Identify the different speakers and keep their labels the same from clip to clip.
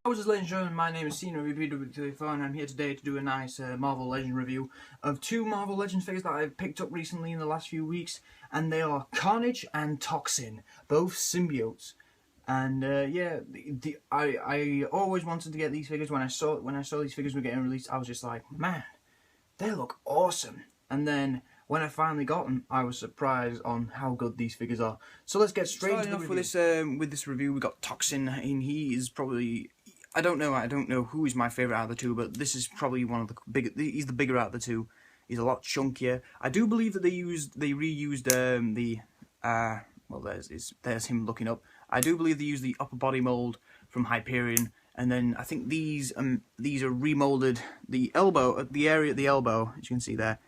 Speaker 1: Ladies and gentlemen, my name is Cena VPW34 and I'm here today to do a nice Marvel Legend review of two Marvel Legends figures that I've picked up recently in the last few weeks, and they are Carnage and Toxin, both symbiotes. And I always wanted to get these figures. When I saw these figures were getting released, I was just like, man, they look awesome. And then when I finally got them, I was surprised on how good these figures are. So let's get straight into the review. With this review, we got Toxin, and he is probably, I don't know who is my favourite out of the two, but this is probably one of the bigger. He's the bigger out of the two. He's a lot chunkier. I do believe that they reused well, there's him looking up. I do believe they used the upper body mold from Hyperion, and then I think these are remolded. The elbow, the area at the elbow, as you can see there,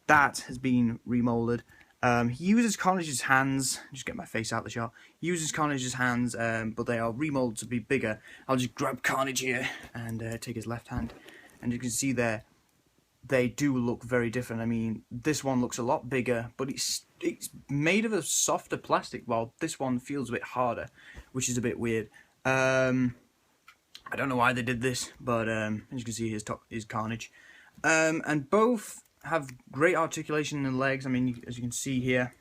Speaker 1: that has been remolded. He uses Carnage's hands. Just get my face out of the shot. He uses Carnage's hands, but they are remolded to be bigger. I'll just grab Carnage here and take his left hand, and you can see there, they do look very different. I mean, this one looks a lot bigger, but it's made of a softer plastic, while this one feels a bit harder, which is a bit weird. I don't know why they did this, but as you can see, here's Carnage, and both have great articulation in the legs. I mean, as you can see here,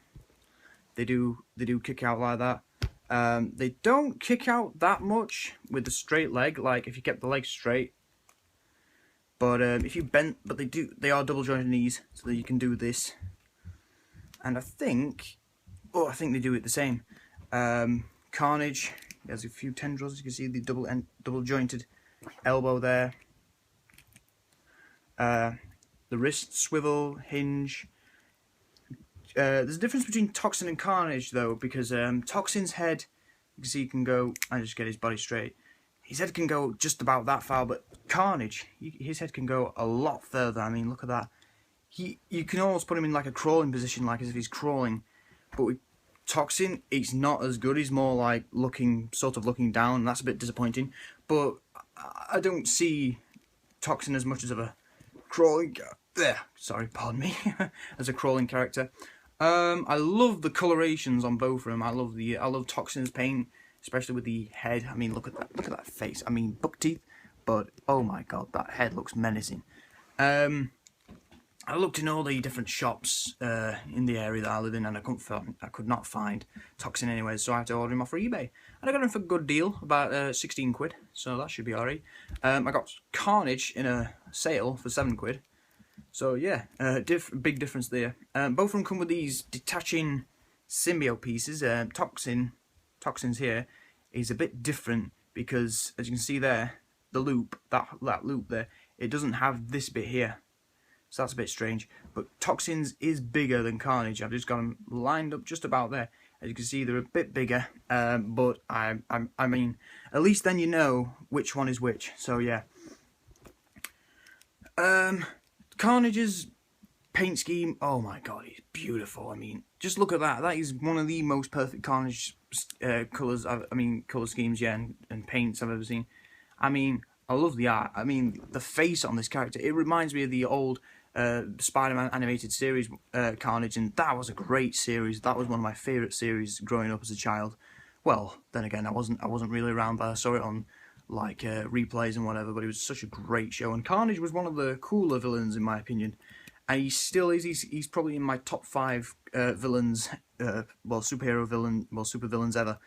Speaker 1: they do kick out like that. They don't kick out that much with the straight leg, like if you kept the leg straight. But if you bent, but they are double jointed knees, so that you can do this. And I think they do it the same. Carnage has a few tendrils. You can see the double jointed elbow there. The wrist swivel, hinge. There's a difference between Toxin and Carnage though, because Toxin's head, you can see, can go. I just get his body straight. His head can go just about that far, but Carnage, his head can go a lot further. I mean, look at that. You can almost put him in like a crawling position, like as if he's crawling. But with Toxin, it's not as good. He's more like sort of looking down, and that's a bit disappointing. But I don't see Toxin as much as of a crawling. Sorry, pardon me. As a crawling character. I love the colorations on both of them. I love Toxin's paint, especially with the head. I mean, look at that face. I mean, buck teeth, but oh my god, that head looks menacing. I looked in all the different shops in the area that I live in, and I could not find Toxin anywhere, so I had to order him off eBay. And I got him for a good deal, about 16 quid, so that should be alright. I got Carnage in a sale for 7 quid, so yeah, big difference there. Both of them come with these detaching symbiote pieces. Toxin's here is a bit different because, as you can see there, the loop, that loop there, it doesn't have this bit here. So that's a bit strange. But Toxin's is bigger than Carnage. I've just got them lined up just about there. As you can see, they're a bit bigger. But I mean, at least then you know which one is which. So yeah. Carnage's paint scheme, oh my god, it's beautiful. I mean, just look at that. That is one of the most perfect Carnage colour schemes, yeah, and paints I've ever seen. I mean, I love the art. I mean, the face on this character, it reminds me of the old Spider-Man animated series, Carnage, and that was a great series. That was one of my favourite series growing up as a child. Well, then again, I wasn't really around, but I saw it on like replays and whatever. But it was such a great show, and Carnage was one of the cooler villains in my opinion. And he still is. He's probably in my top 5 villains, super villains ever.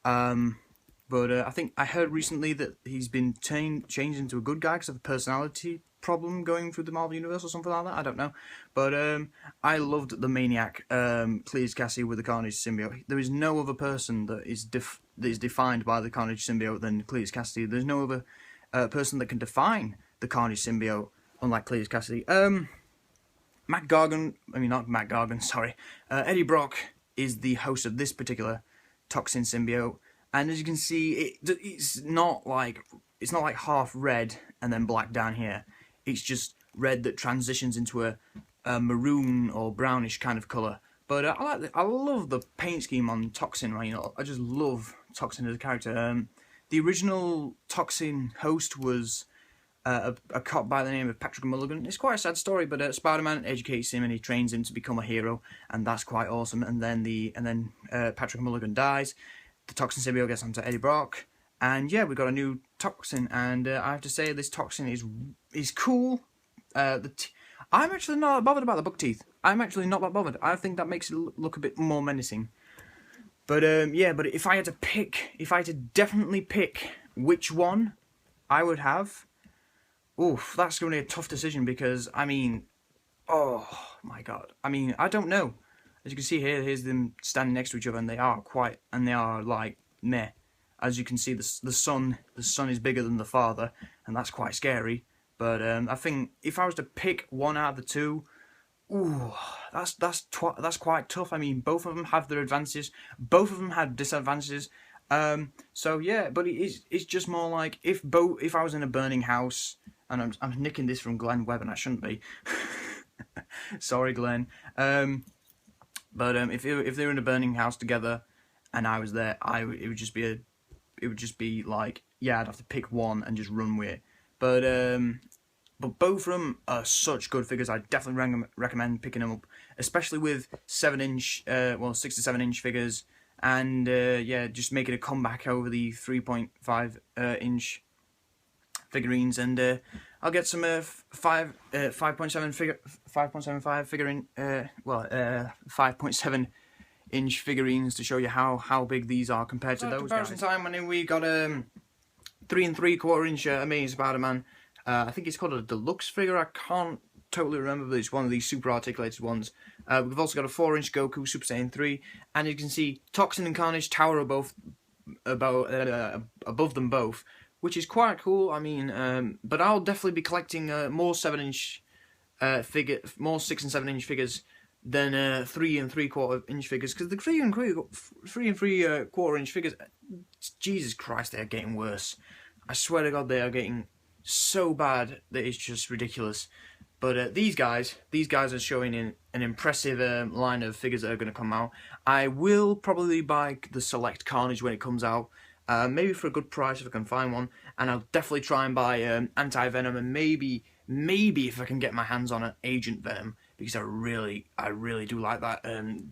Speaker 1: But I think I heard recently that he's been changed into a good guy because of a personality problem going through the Marvel Universe or something like that. I don't know. But I loved the Maniac, Clears Cassie with the Carnage symbiote. There is no other person that is defined by the Carnage symbiote than Clears Cassie. There's no other person that can define the Carnage symbiote, unlike Clears Cassie. Eddie Brock is the host of this particular Toxin symbiote, and as you can see, it's not like half red and then black down here. It's just red that transitions into a maroon or brownish kind of colour. But I love the paint scheme on Toxin. Right? You know, I just love Toxin as a character. The original Toxin host was a cop by the name of Patrick Mulligan. It's quite a sad story, but Spider-Man educates him and he trains him to become a hero, and that's quite awesome. And then Patrick Mulligan dies. The Toxin symbiote gets onto Eddie Brock, And yeah, we got a new Toxin, and I have to say this Toxin is cool. I'm actually not bothered about the buck teeth. I'm actually not that bothered. I think that makes it look a bit more menacing. But yeah, but if I had to definitely pick which one I would have, oof, that's going to be a tough decision because, I mean, oh my god. I mean, I don't know. As you can see here, here's them standing next to each other, and they are like meh. As you can see, the son is bigger than the father, and that's quite scary. But I think if I was to pick one out of the two, ooh, that's quite tough. I mean, both of them have their advantages. Both of them had disadvantages. So yeah, but it's just more like if I was in a burning house, and I'm nicking this from Glenn Webb, and I shouldn't be. Sorry, Glenn. But if they were in a burning house together, and I was there, it would just be like, yeah, I'd have to pick one and just run with it. But both of them are such good figures. I definitely recommend picking them up, especially with 6 to 7 inch figures, and yeah, just making a comeback over the 3.5 inch figurines, and I'll get some 5.75 figurine, 5.7 inch figurines to show you how big these are compared to those comparison guys. Time, and we got 3 3/4 inch Amazing Spider-Man. I think it's called a deluxe figure. I can't totally remember, but it's one of these super articulated ones. We've also got a 4 inch Goku Super Saiyan 3, and you can see Toxin and Carnage tower above them both, which is quite cool. I mean, but I'll definitely be collecting more 7 inch more 6 and 7 inch figures than 3 3/4 inch figures, because the 3 3/4 inch figures, Jesus Christ, they are getting worse. I swear to God, they are getting so bad that it's just ridiculous. But these guys are showing an impressive line of figures that are going to come out. I will probably buy the Select Carnage when it comes out, maybe for a good price if I can find one, and I'll definitely try and buy Anti-Venom, and maybe if I can get my hands on an Agent Venom, because I really do like that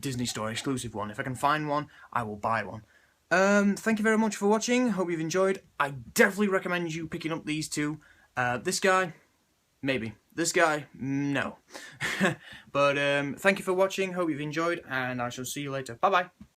Speaker 1: Disney Store exclusive one. If I can find one, I will buy one. Thank you very much for watching. Hope you've enjoyed. I definitely recommend you picking up these two. This guy, maybe. This guy, no. But thank you for watching. Hope you've enjoyed, and I shall see you later. Bye-bye.